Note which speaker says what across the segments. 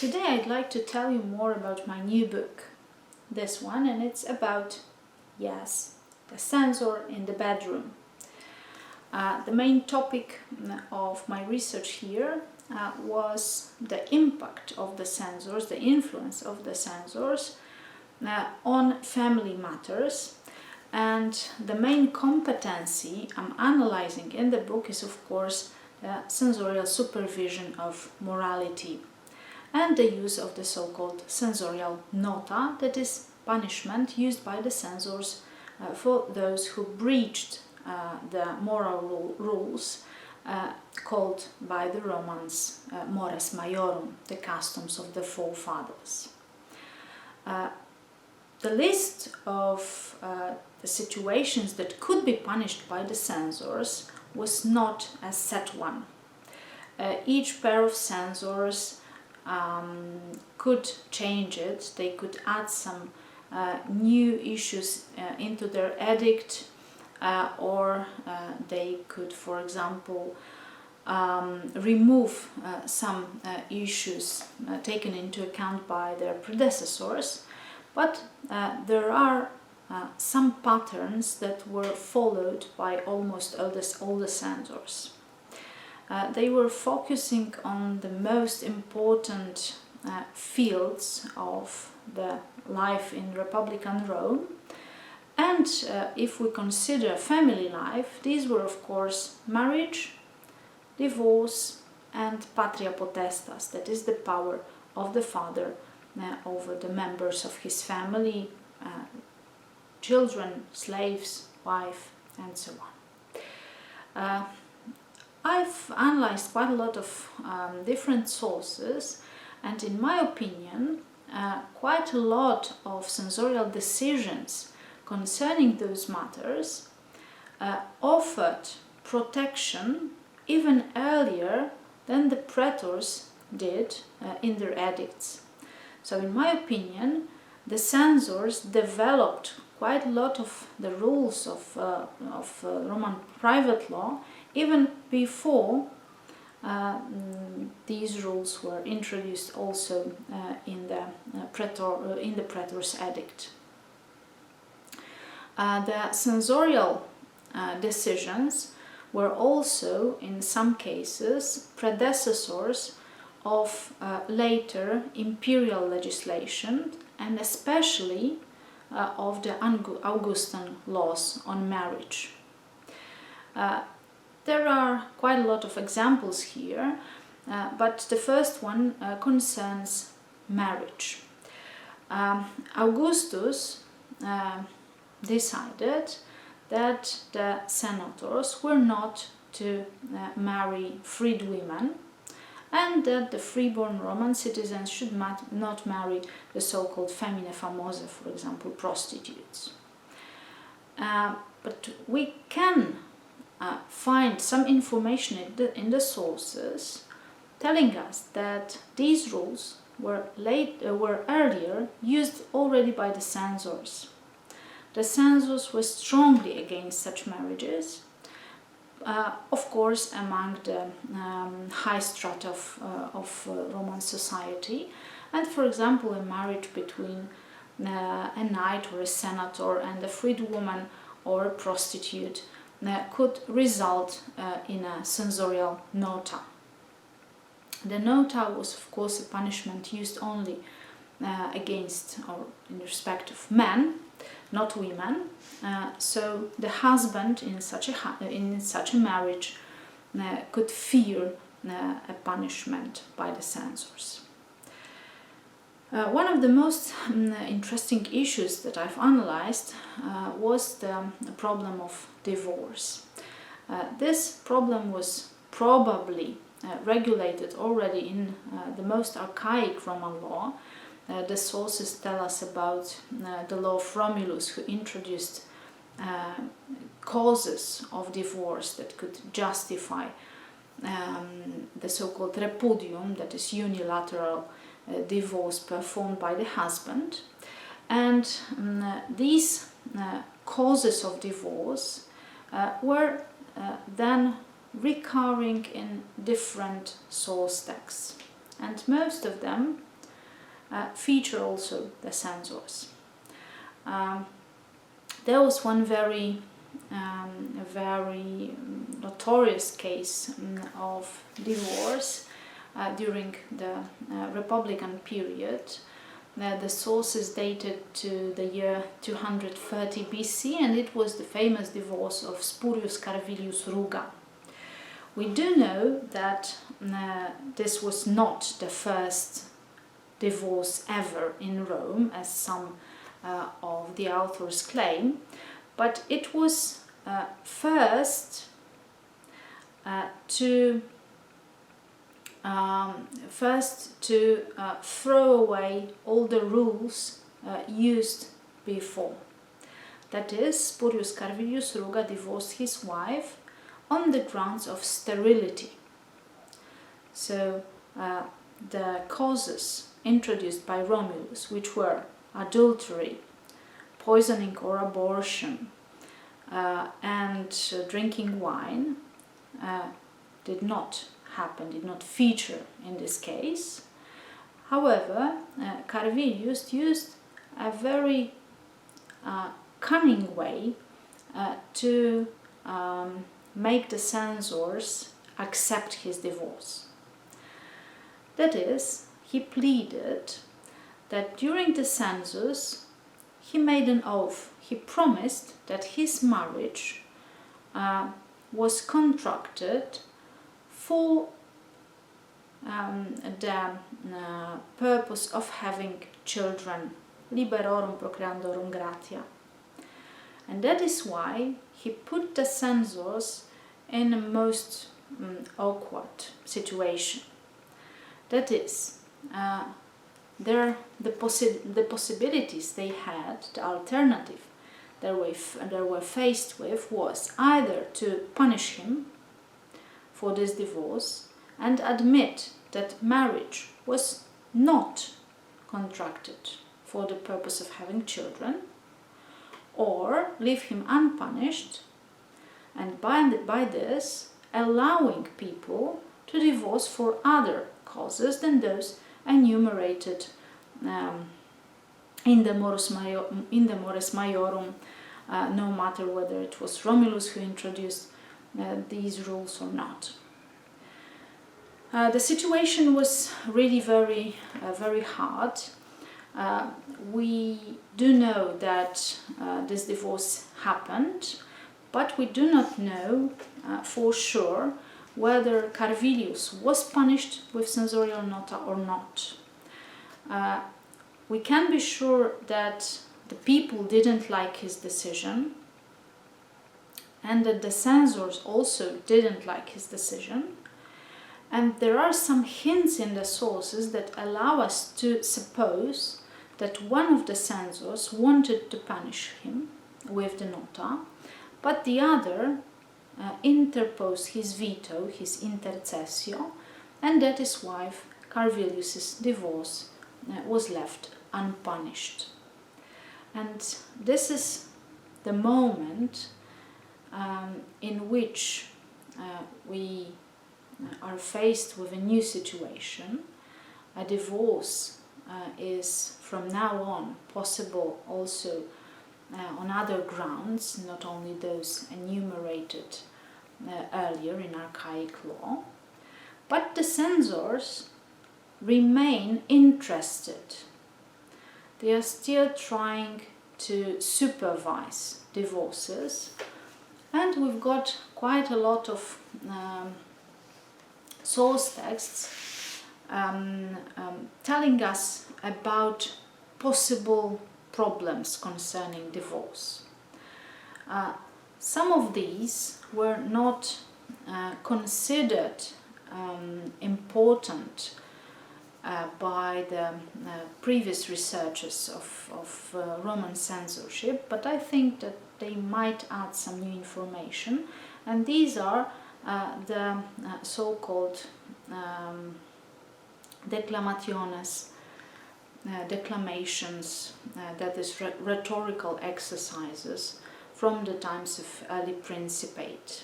Speaker 1: Today I'd like to tell you more about my new book, this one, and it's about, yes, the censor in the bedroom. The main topic of my research here was the impact of the censors, the influence of the censors on family matters. And the main competency I'm analyzing in the book is, of course, the censorial supervision of morality and the use of the so-called censorial nota, that is punishment used by the censors for those who breached the moral rules called by the Romans mores maiorum, the customs of the forefathers. The list of the situations that could be punished by the censors was not a set one. Each pair of censors could change it. They could add some new issues into their edict, or they could, for example, remove some issues taken into account by their predecessors. But there are some patterns that were followed by almost all the censors. They were focusing on the most important fields of the life in Republican Rome. And if we consider family life, these were, of course, marriage, divorce, and patria potestas, that is the power of the father over the members of his family, children, slaves, wife, and so on. I've analyzed quite a lot of different sources, and in my opinion, quite a lot of censorial decisions concerning those matters offered protection even earlier than the praetors did in their edicts. So in my opinion, the censors developed quite a lot of the rules of Roman private law even before these rules were introduced also in the praetor's edict. The censorial decisions were also, in some cases, predecessors of later imperial legislation, and especially of the Augustan laws on marriage. There are quite a lot of examples here, but the first one concerns marriage. Augustus decided that the senators were not to marry freed women, and that the freeborn Roman citizens should not marry the so-called femine famose, for example, prostitutes. But we can find some information in the sources telling us that these rules were earlier used already by the censors. The censors were strongly against such marriages, of course among the high strata of Roman society, and for example a marriage between a knight or a senator and a freed woman or a prostitute could result in a censorial nota. The nota was, of course, a punishment used only against or in respect of men, not women. So the husband in such a marriage could fear a punishment by the censors. One of the most interesting issues that I've analyzed was the problem of divorce. This problem was probably regulated already in the most archaic Roman law. The sources tell us about the law of Romulus, who introduced causes of divorce that could justify the so-called repudium, that is unilateral divorce performed by the husband. And these causes of divorce were then recurring in different source texts, and most of them feature also the censors. There was one very notorious case of divorce during the Republican period. The source is dated to the year 230 BC, and it was the famous divorce of Spurius Carvilius Ruga. We do know that this was not the first divorce ever in Rome, as some of the authors claim, but it was first to throw away all the rules used before. That is, Spurius Carvilius Ruga divorced his wife on the grounds of sterility. So the causes introduced by Romulus, which were adultery, poisoning or abortion, and drinking wine, did not feature in this case. However, Carvilius used a very cunning way to make the censors accept his divorce. That is, he pleaded that during the census he made an oath. He promised that his marriage was contracted for the purpose of having children, liberorum procreandorum gratia. And that is why he put the censors in a most awkward situation. That is, the possibilities they had, the alternative they were faced with, was either to punish him for this divorce and admit that marriage was not contracted for the purpose of having children, or leave him unpunished, and by this allowing people to divorce for other causes than those enumerated in the Mores Maiorum, no matter whether it was Romulus who introduced these rules or not. The situation was really very hard. We do know that this divorce happened, but we do not know for sure whether Carvilius was punished with censorial nota or not. We can be sure that the people didn't like his decision, and that the censors also didn't like his decision. And there are some hints in the sources that allow us to suppose that one of the censors wanted to punish him with the nota, but the other interposed his veto, his intercessio, and that is why Carvilius's divorce was left unpunished. And this is the moment in which we are faced with a new situation. A divorce is from now on possible also on other grounds, not only those enumerated earlier in archaic law, but the censors remain interested. They are still trying to supervise divorces, and we've got quite a lot of source texts telling us about possible problems concerning divorce. Some of these were not considered important by the previous researchers of Roman censorship, but I think that they might add some new information, and these are the so-called declamations, that is rhetorical exercises from the times of early Principate.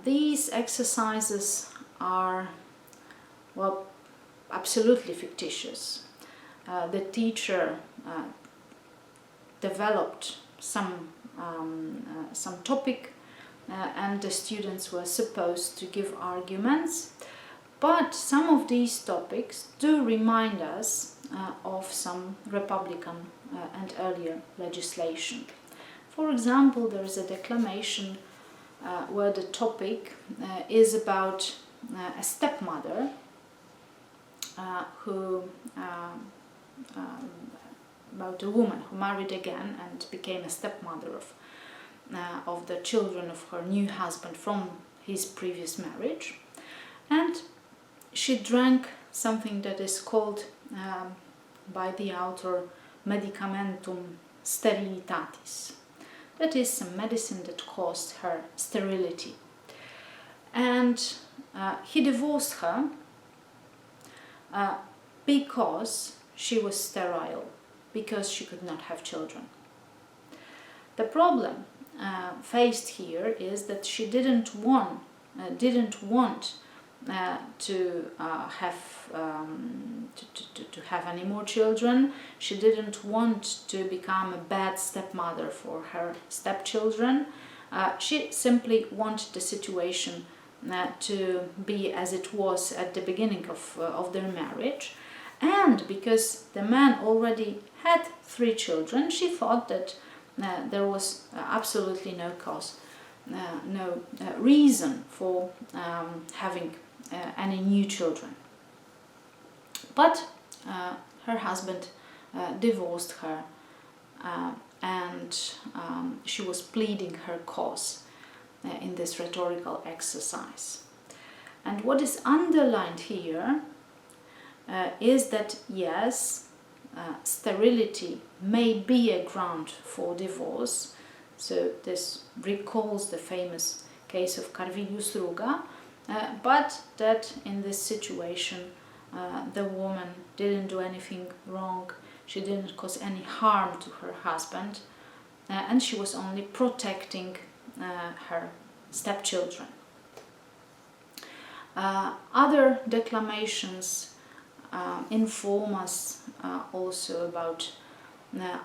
Speaker 1: These exercises are, well, absolutely fictitious. the teacher developed some topic and the students were supposed to give arguments, but some of these topics do remind us of some Republican and earlier legislation. For example, there is a declamation where the topic is about a stepmother about a woman who married again and became a stepmother of the children of her new husband from his previous marriage, and she drank something that is called by the author medicamentum sterilitatis. That is some medicine that caused her sterility, and he divorced her because she was sterile, because she could not have children. The problem faced here is that she didn't want to have any more children. She didn't want to become a bad stepmother for her stepchildren. She simply wanted the situation to be as it was at the beginning of their marriage. And because the man already had 3 children, she thought that there was absolutely no cause, no reason for having any new children. But her husband divorced her, and she was pleading her cause in this rhetorical exercise. And what is underlined here is that yes, sterility may be a ground for divorce. So this recalls the famous case of Carvilius Ruga, but that in this situation the woman didn't do anything wrong, she didn't cause any harm to her husband, and she was only protecting her stepchildren. Other declamations inform us also about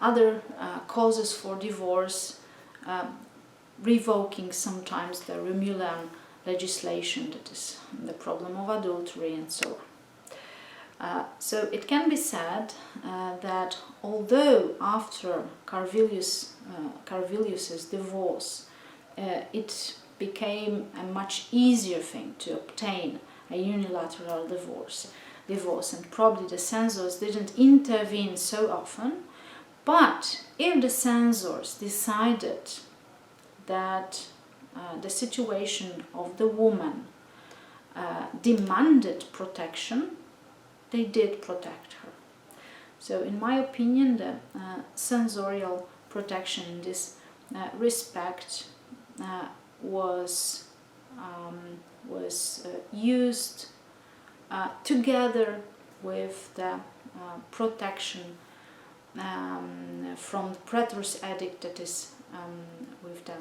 Speaker 1: other causes for divorce, revoking sometimes the Romulan legislation, that is the problem of adultery and so on. So it can be said that although after Carvilius's divorce it became a much easier thing to obtain a unilateral divorce, and probably the censors didn't intervene so often, but if the censors decided that the situation of the woman demanded protection, they did protect her. So in my opinion, the censorial protection in this respect was used together with the protection from the praetor's edict, that is with the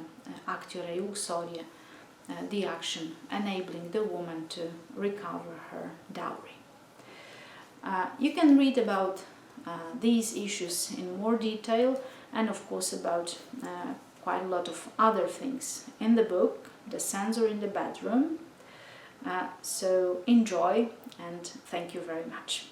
Speaker 1: actio rei uxorie, the action enabling the woman to recover her dowry. You can read about these issues in more detail, and of course about quite a lot of other things in the book, The Censor in the Bedroom. So enjoy, and thank you very much.